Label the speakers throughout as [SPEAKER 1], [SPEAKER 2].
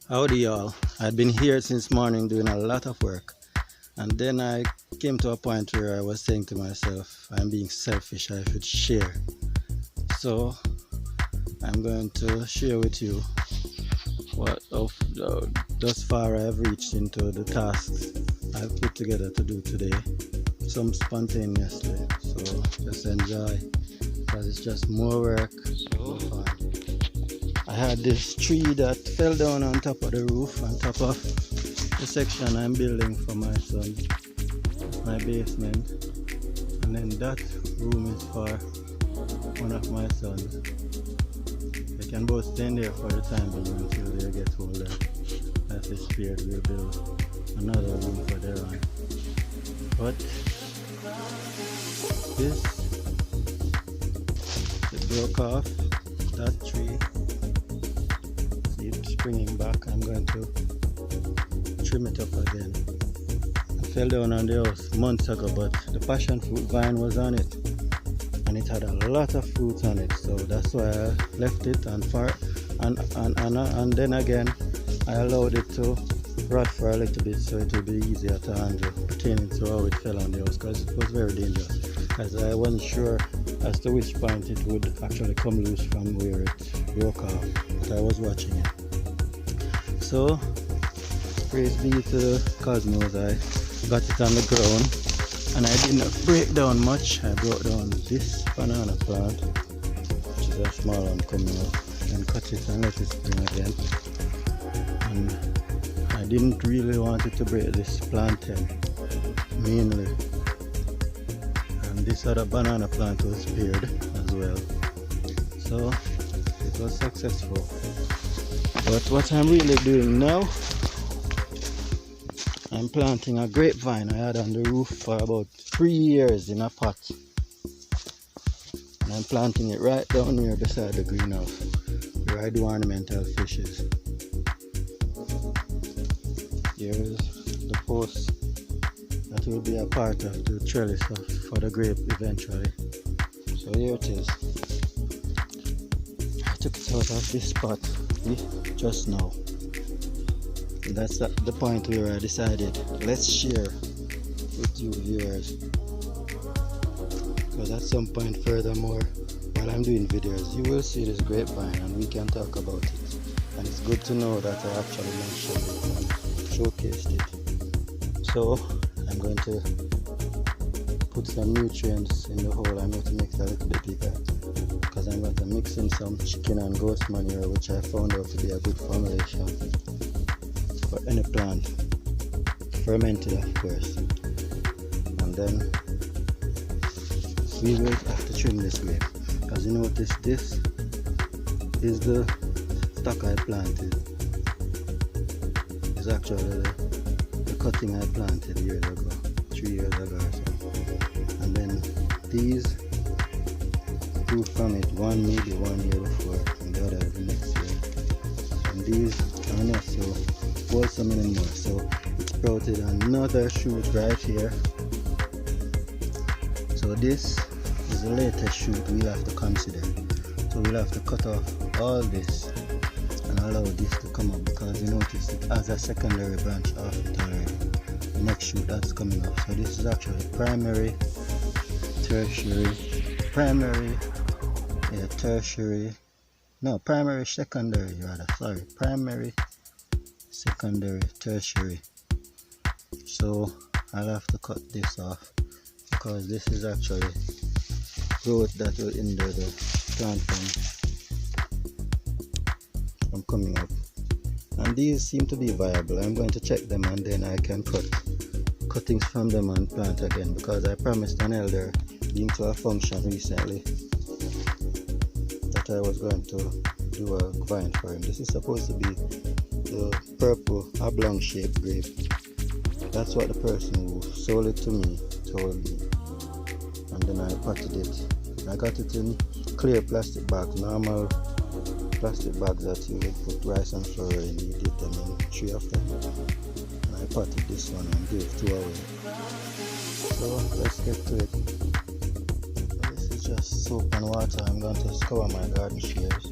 [SPEAKER 1] Howdy y'all, I'd been here since morning doing a lot of work, and then I came to a point where I was saying to myself, I'm being selfish, I should share. So I'm going to share with you what thus far I've reached into the tasks I've put together to do today, some spontaneously, so just enjoy, because it's just more work, more fun. I had this tree that fell down on top of the roof, on top of the section I'm building for my son, my basement, and then that room is for one of my sons. They can both stay in there for the time being until they get older. As they spared, we'll build another room for their own. But this, it broke off, that tree. Springing back, I'm going to trim it up again. I fell down on the house months ago, but the passion fruit vine was on it, and it had a lot of fruit on it, so that's why I left it and then again I allowed it to rot for a little bit so it would be easier to handle pertaining to how it fell on the house, because it was very dangerous, as I wasn't sure as to which point it would actually come loose from where it broke off, but I was watching it. So, praise be to the cosmos, I got it on the ground and I didn't break down much. I brought down this banana plant, which is a small one coming up, and cut it and let it spring again. And I didn't really want it to break this plantain, mainly. And this other banana plant was spared as well. So, it was successful. But what I'm really doing now, I'm planting a grapevine I had on the roof for about 3 years in a pot. And I'm planting it right down here beside the greenhouse, where I do ornamental fishes. Here's the post that will be a part of the trellis for the grape eventually. So here it is. I took it out of this pot just now. That's the point where I decided, let's share with you viewers, because at some point furthermore, while I'm doing videos, you will see this grapevine and we can talk about it, and it's good to know that I actually mentioned it and showcased it. So I'm going to put some nutrients in the hole. I'm going to make it a little bit bigger, because I'm going to mix in some chicken and goat manure, which I found out to be a good formulation for any plant, fermented of course. And then we will have to trim this grape, because you notice this is the stock I planted. It's actually the cutting I planted years ago, 3 years ago or so. And then these grew from it, one maybe 1 year before and the other the next year. And these are not so wholesome anymore, so it sprouted another shoot right here. So this is the latest shoot we'll have to consider. So we'll have to cut off all this and allow this to come up, because you notice it has a secondary branch off it already. The next shoot that's coming up. So this is actually primary, tertiary, primary, tertiary, no, primary, secondary rather, sorry, primary, secondary, tertiary. So I'll have to cut this off, because this is actually growth that will hinder the plant from coming up. And these seem to be viable. I'm going to check them and then I can cut cuttings from them and plant again, because I promised an elder being to a function recently thought I was going to do a vine for him. This is supposed to be the purple oblong shaped grape. That's what the person who sold it to me told me. And then I potted it. I got it in clear plastic bags, normal plastic bags that you would put rice and flour in. You get them in 3 of them. And I potted this one and gave 2 away. So let's get to it. This is just soap and water. I'm going to scour my garden shears.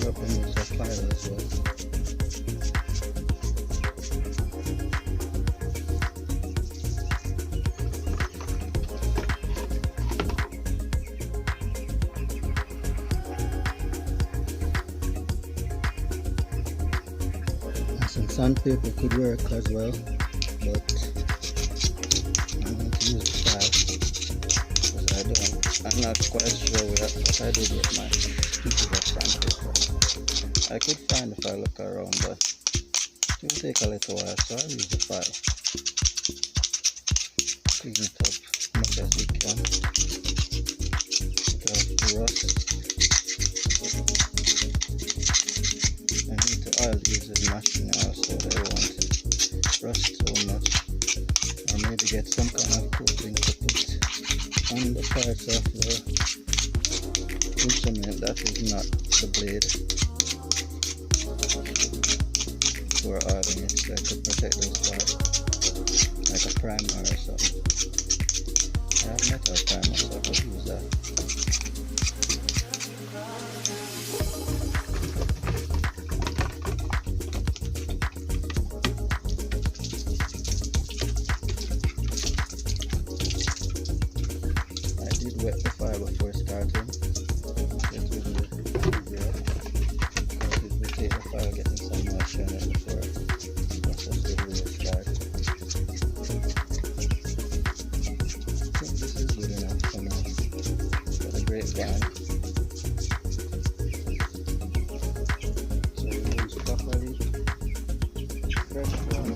[SPEAKER 1] Up and use a file as well. And some sandpaper could work as well, but I'm going to use the file because I'm not quite sure what I did with my pieces of sandpaper. I could find if I look around, but it will take a little while, so I'll use the file. Clean it up as much as we can. Take off the rust. I need to oil these with machine now so they won't rust so much. Or maybe get some kind of coating to put on the parts of the instrument that is not the blade. For oiling it, so I could protect those parts, like a primer or something. I have metal primer, so I could use that. I did wet the fire before starting. It will be easier because it will take the fire getting some moisture in it before the process will really start. I think this is good enough for now for the grapevine. So we use properly fresh one.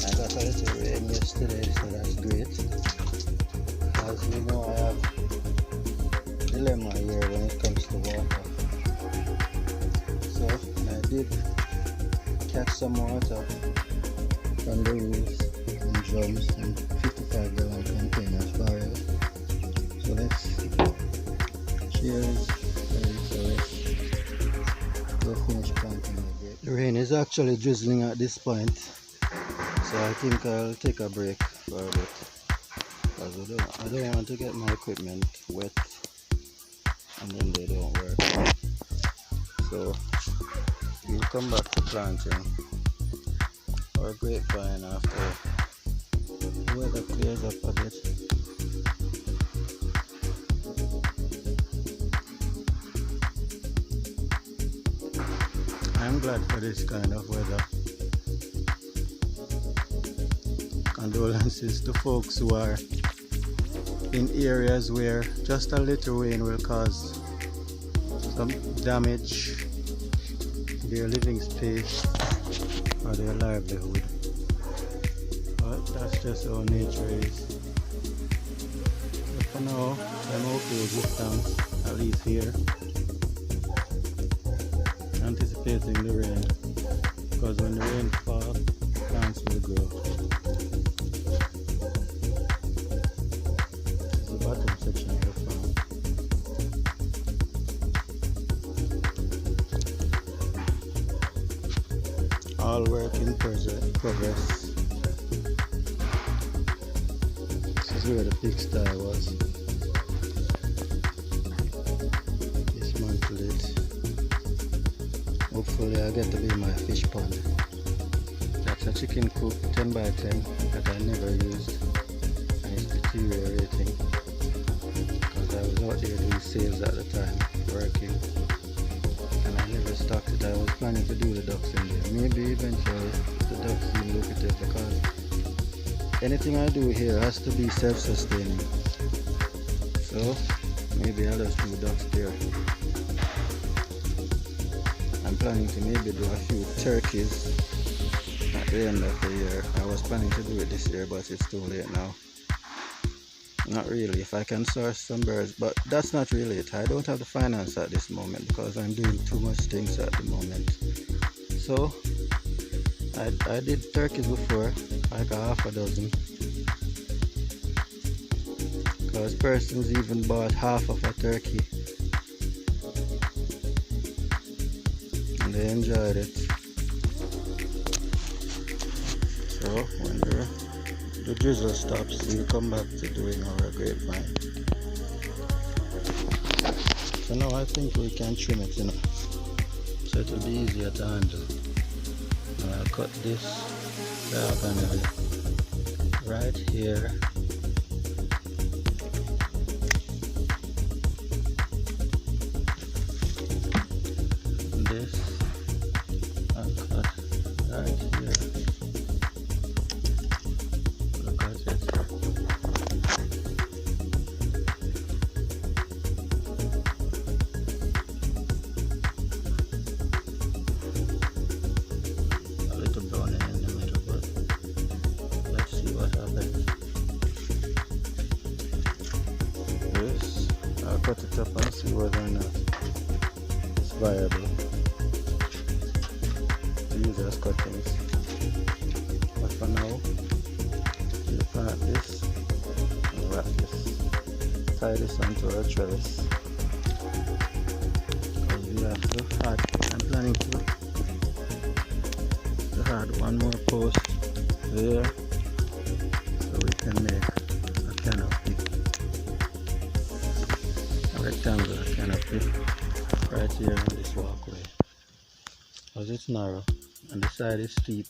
[SPEAKER 1] I got a little rain yesterday, so that's great. As you know, I have a dilemma here when it comes to water. So I did catch some water from the roofs in drums and 55-gallon containers barrels. So let's cheers. We'll finish planting the grape. The rain is actually drizzling at this point, so I think I'll take a break for a bit. Because I don't want to get my equipment wet and then they don't work. So we'll come back to planting our grapevine after the weather clears up a bit. I'm glad for this kind of weather. Condolences to folks who are in areas where just a little rain will cause some damage to their living space or their livelihood. But that's just how nature is. But for now, I'm okay with this time, at least here. Anticipating the rain, because when the rain falls, plants will grow. Bottom section of the farm. All work in progress. This is where the pigsty was. Dismantled it. Hopefully I'll get to be my fish pond. chicken coop 10 by 10 that I never used, and it's deteriorating because I was out there doing sales at the time, working, and I never stocked it. I was planning to do the ducks in there. Maybe eventually the ducks will look at it, because anything I do here has to be self-sustaining. So maybe I'll just do ducks there. I'm planning to maybe do a few turkeys at the end of the year. I was planning to do it this year, but it's too late now. Not really. If I can source some birds, but that's not really it. I don't have the finance at this moment because I'm doing too much things at the moment. So I did turkeys before, like a half a dozen, because persons even bought half of a turkey and they enjoyed it. So when the drizzle stops, we'll come back to doing our grapevine. So now I think we can trim it, so it will be easier to handle. Now I'll cut this diagonally right here. And this I'll cut right here. Look at it. A little browning in the middle, but let's see what happens. This, I'll cut it up and see whether or not it's viable. Use as cuttings. But for now, we'll plant this and wrap this. Tie this onto our trellis. Because we have to add, I'm planning to add one more post there so we can make a canopy, a rectangular canopy right here on this walkway, because it's narrow and the side is steep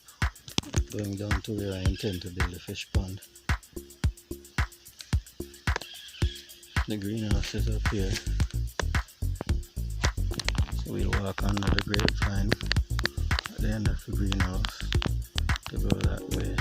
[SPEAKER 1] going down to where I intend to build a fish pond. The greenhouse is up here, so we'll walk under the grapevine at the end of the greenhouse to go that way.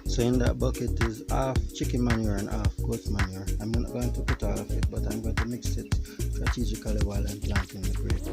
[SPEAKER 1] So in that bucket is half chicken manure and half goat manure. I'm not going to put all of it, but I'm going to mix it strategically while I'm planting the grape.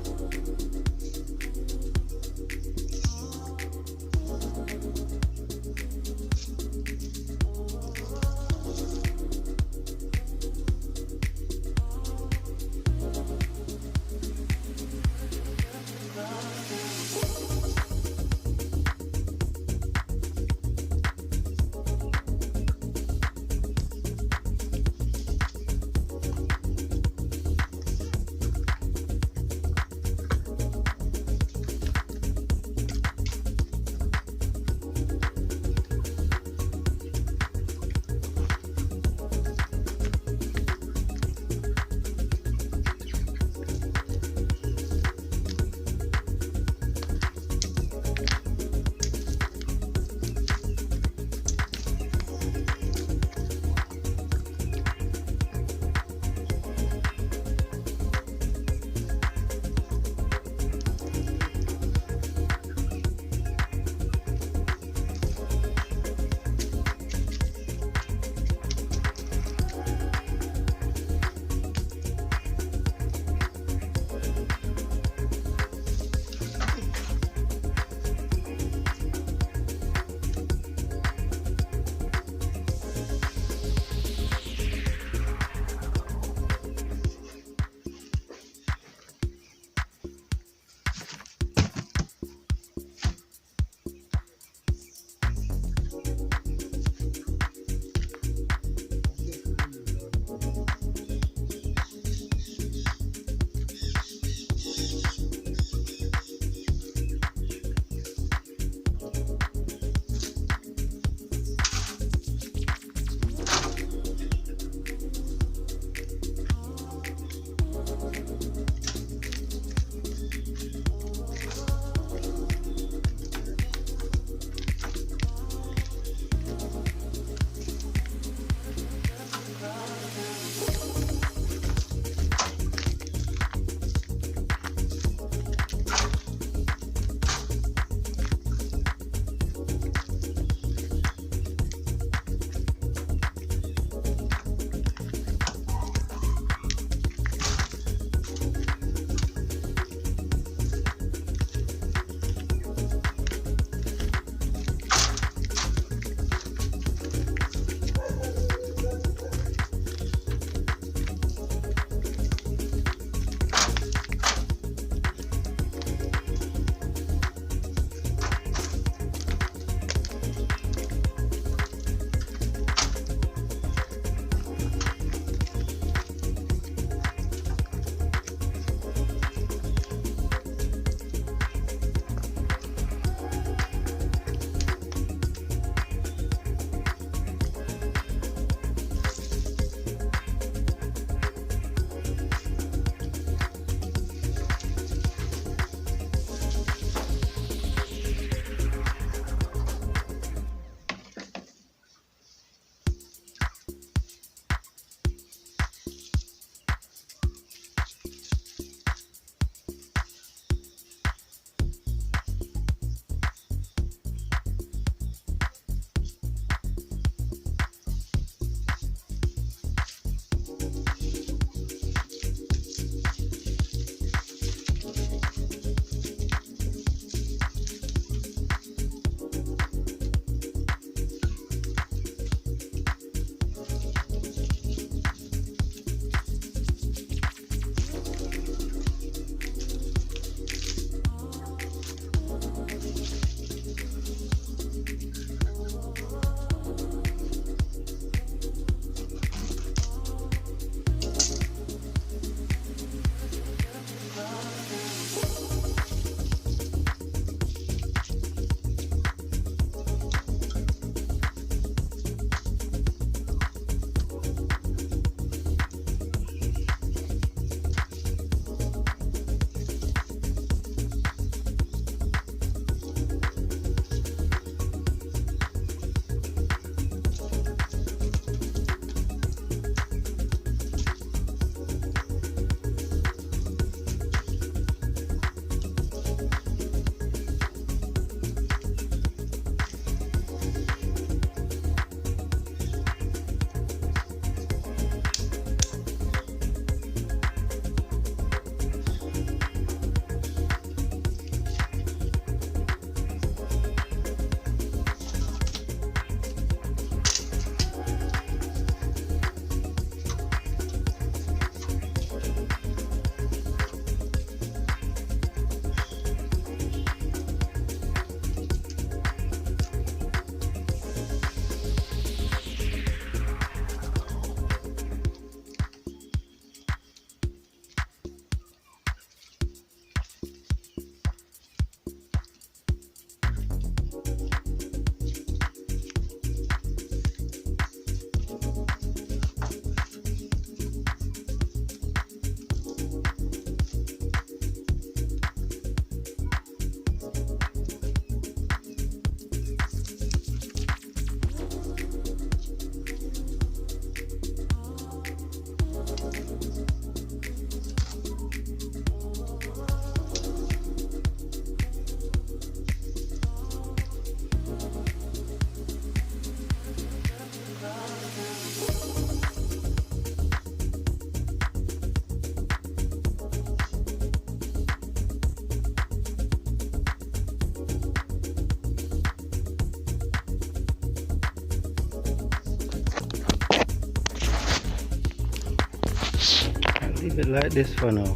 [SPEAKER 1] Leave it like this for now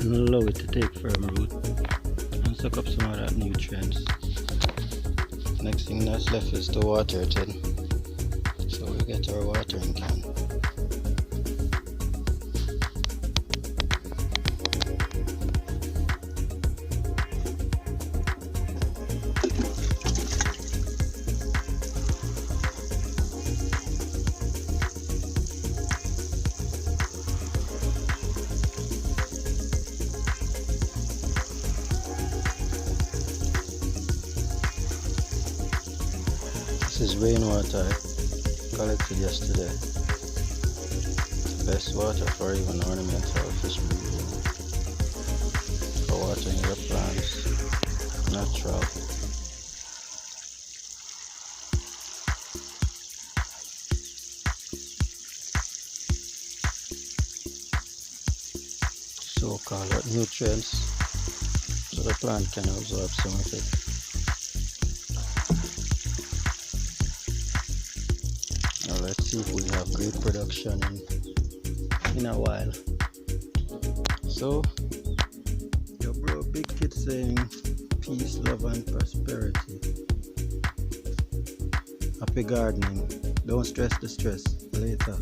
[SPEAKER 1] and allow it to take firm root and suck up some of that nutrients. Next thing that's left is to water it in. So we get our watering can. This is rainwater I collected yesterday. It's the best water for even ornamental fish breeding. For watering your plants. Natural. So-called nutrients so the plant can absorb some of it. Now let's see if we have great production in a while. So, your bro Big Kid saying peace, love and prosperity. Happy gardening. Don't stress the stress. Later.